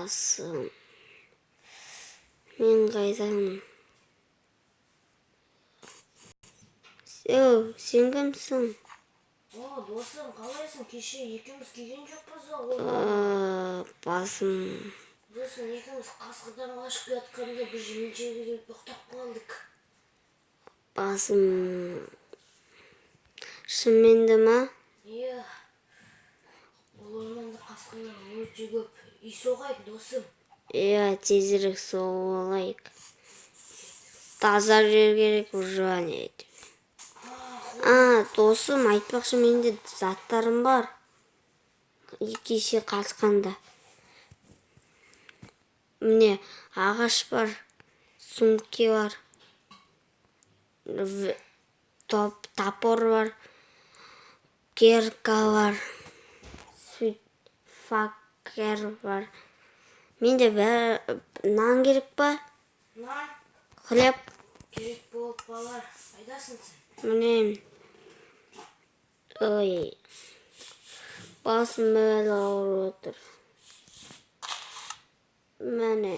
Басым. Мен қайдамын? Сен кімсің? Досым, қалайсың? Кеше екеуміз келген жоқпыз ба? Басым. Досым, екеуміз қасқырдан қашып жатқанда бір жеменшеге келіп тоқтап қалдық. Басым. Шынменді ма? Иә. Ол орманда қасқырлар өте көп. Үй соғайық, досым. Иә, тезірек соғып алайық. Таза жер керек выживание етіп. Досым, айтпақшы, менде заттарым бар. Кеше қасқанда. Міне, ағаш бар, сумке бар, топор бар, керка бар, факер бар. Менде нан керек па? Нан? Хлеб? Керек болып балар. Қайдасың сен? Міне, басым әлі ауырып отыр. Міне.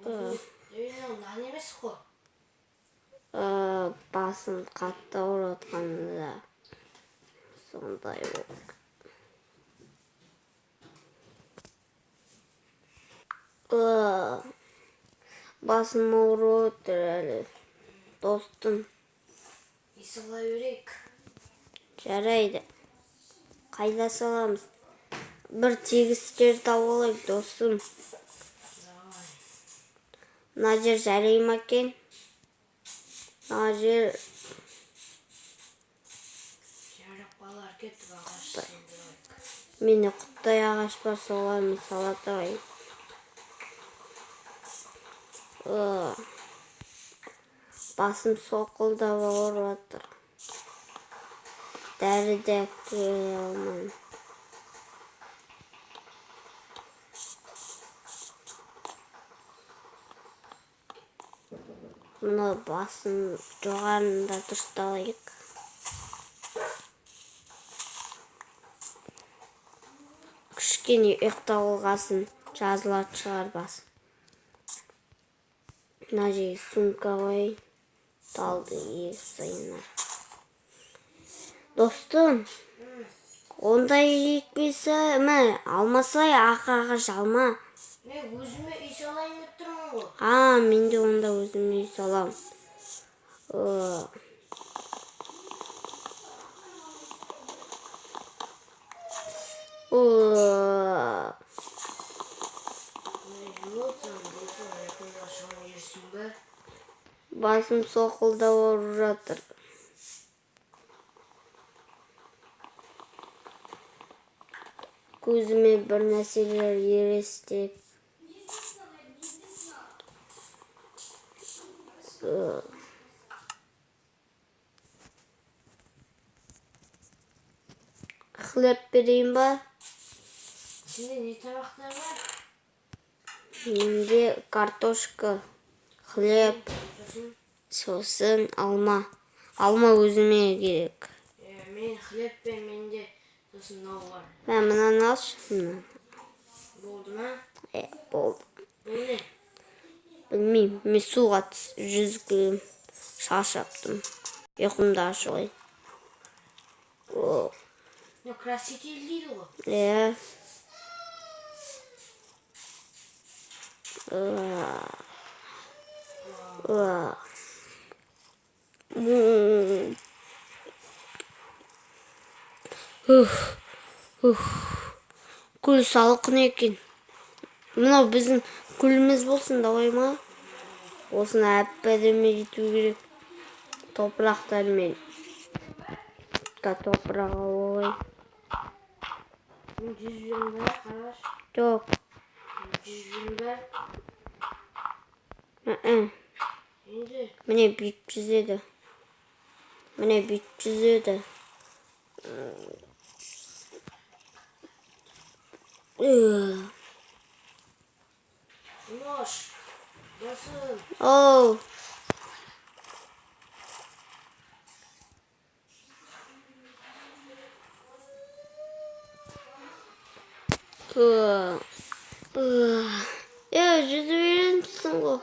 Нан емес қой. Басым қатты ауырып отқанда сондай болды. Басым ауырып отыр әлі. Достым. Үй сала берейік. Жарайды. Қайда саламыз? Бір тегіс жер тауып алайық, достым. Мына жер жарай ма екен? Мына жер жарық балар кетіп ағаш сындырайық. Мені құттай ағаш бар, солармен сала тұрайық. Басым соқылдап ауырып жатыр. Дәрі де әкеле алмаймын. Мұны басым жоғарында дұрысталайық. Кішкене ұйықтап алғасын жазылатын шығар басым. Мына жерге сумка қойайын. Талды егіз. Достым, ондай екпесі алмасай, ақ ағаш алма. Мен өзіме үй салайын деп тұрмын ғой. Мен де онда өзіме үй салам. Басым соқылдап ауырып жатыр. Көзіме бір нәрселер елестеп. Хлеб берейін ба? Сенде не тамақтар бар? Менде картошка, хлеб, сосын алма. Алма өзіме керек. Мен хлеб пен менде сосын нау бар. Мынаны алшы. Болды ма? Болды. Бұл не? Білмеймін, мен суға жүзгім шаршаптым. Ұйқымды ашылай. Краситель дейді ғой. Күл салқын екен. Мынау біздің күліміз болсын, давай ма? Осыны әп-әдемі ету керек. Топырақтармен. Топырақ алып. Жүз жүрім бәрі қараш. Жоқ. Жүз жүрім бәрі. Міне бүйтіп жүзеді. Міне бүйтіп жүзеді. Нош, досым. жүзіп үйреніпсің ғой.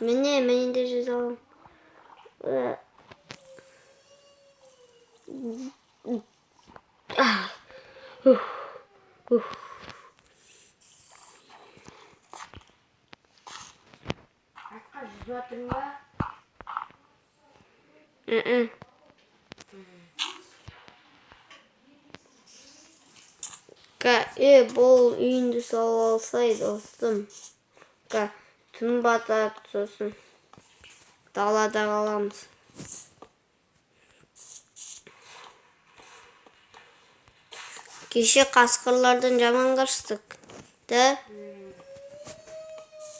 Міне, мен де жүзе аламын. Атқа жүзіп жатырың ба? Бұл үйінді салып алсай, достым. Түн батады, сосын далада қаламыз. Кеше қасқырлардан жаман қаштық.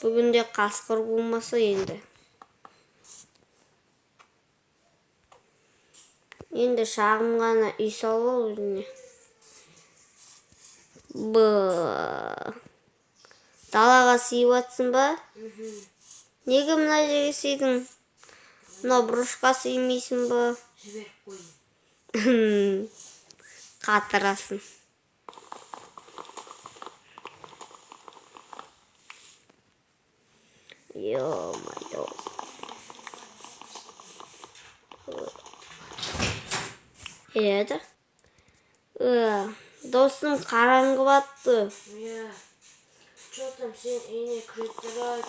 Бүгінде қасқыр болмаса енді. Енді шағым ғана үй салып ал өзіне. Далаға сыйып атсың ба? Неге мына жерге сыйдың? Мына бұрышқа сыймайсың ба? Жіберіп қойдым. Қатырасың. Ё-моё. Еді? Достым, қараңғы батты. Что там сен үйіне кіре тұрайық?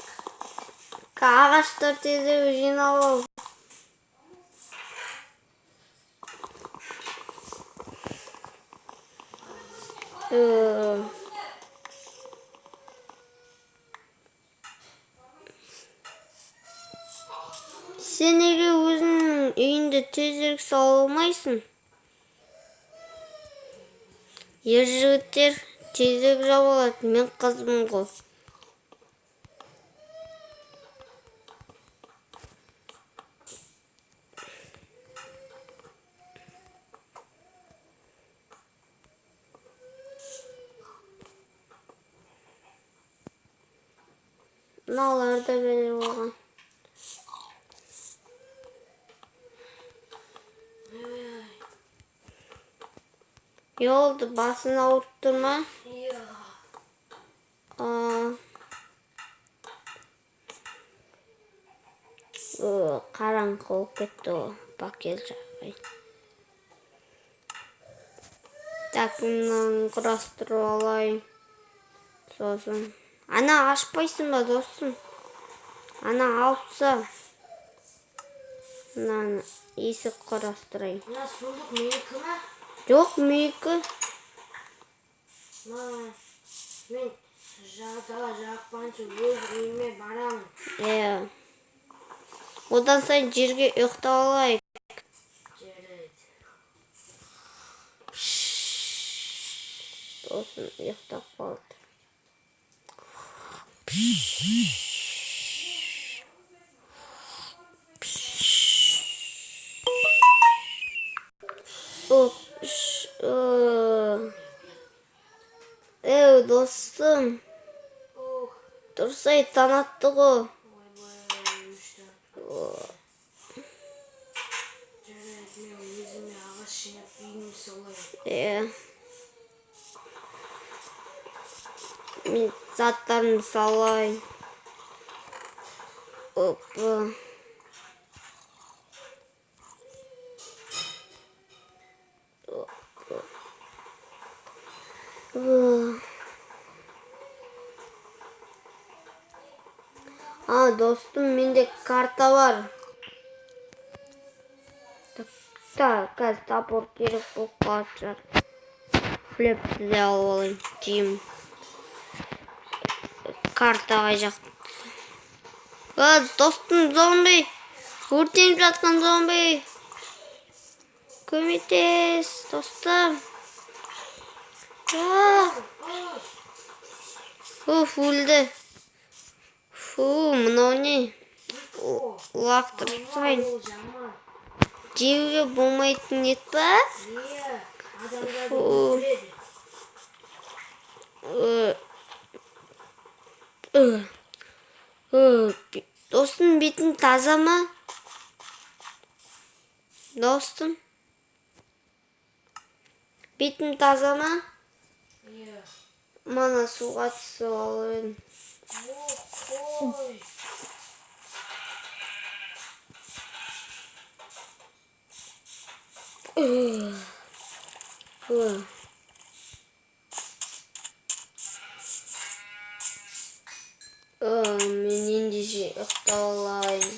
Ағаштар тезірек жинап ал. Сен неге өзіңнің үйіңді тезірек сала алмайсың? Ер жігіттер тезірек жабылады, мен қызбын ғой. Мыналар да бөлек болған. Не oldu? Басын ауырып тұр ма? Қараңғы болып кетті ғой. Пакел жағайын. Так, мынаны құрастырып алайын. Сосын. Ана ашпайсың ба, достым? Ана алыпса. Мынаны есік құрастырайын. Мына сундық менікі ма? Жоқ, менікі. Мен жағдала жақпаншы өз үйіме барамын. Одан сайын жерге ұйықтап алайық. Жарайды. Сосын ұйықтап қалды. Достым. Тұрсай танатты ғой. Жарайды, мен өзіме ағаш жинап үйіме салайын. Мен заттарын салайын. Достым, менде карта бар. Қазір топор керек болып қалып. Флепті де алып алайын. Жейм. Карта қай жақта? Достым, зомби. Өртеніп жатқан зомби. Көмектес, достым. Өлді. Мынау не? Лақтырып сайын. Жеуге болмайтын ет па? Адамдарды өлтіреді. Достым, бетің таза ма? Достым. Бетің таза ма? Иә. Мана суға түсіп алып едім. Қой. Мен ендеше ұйықтап алайын.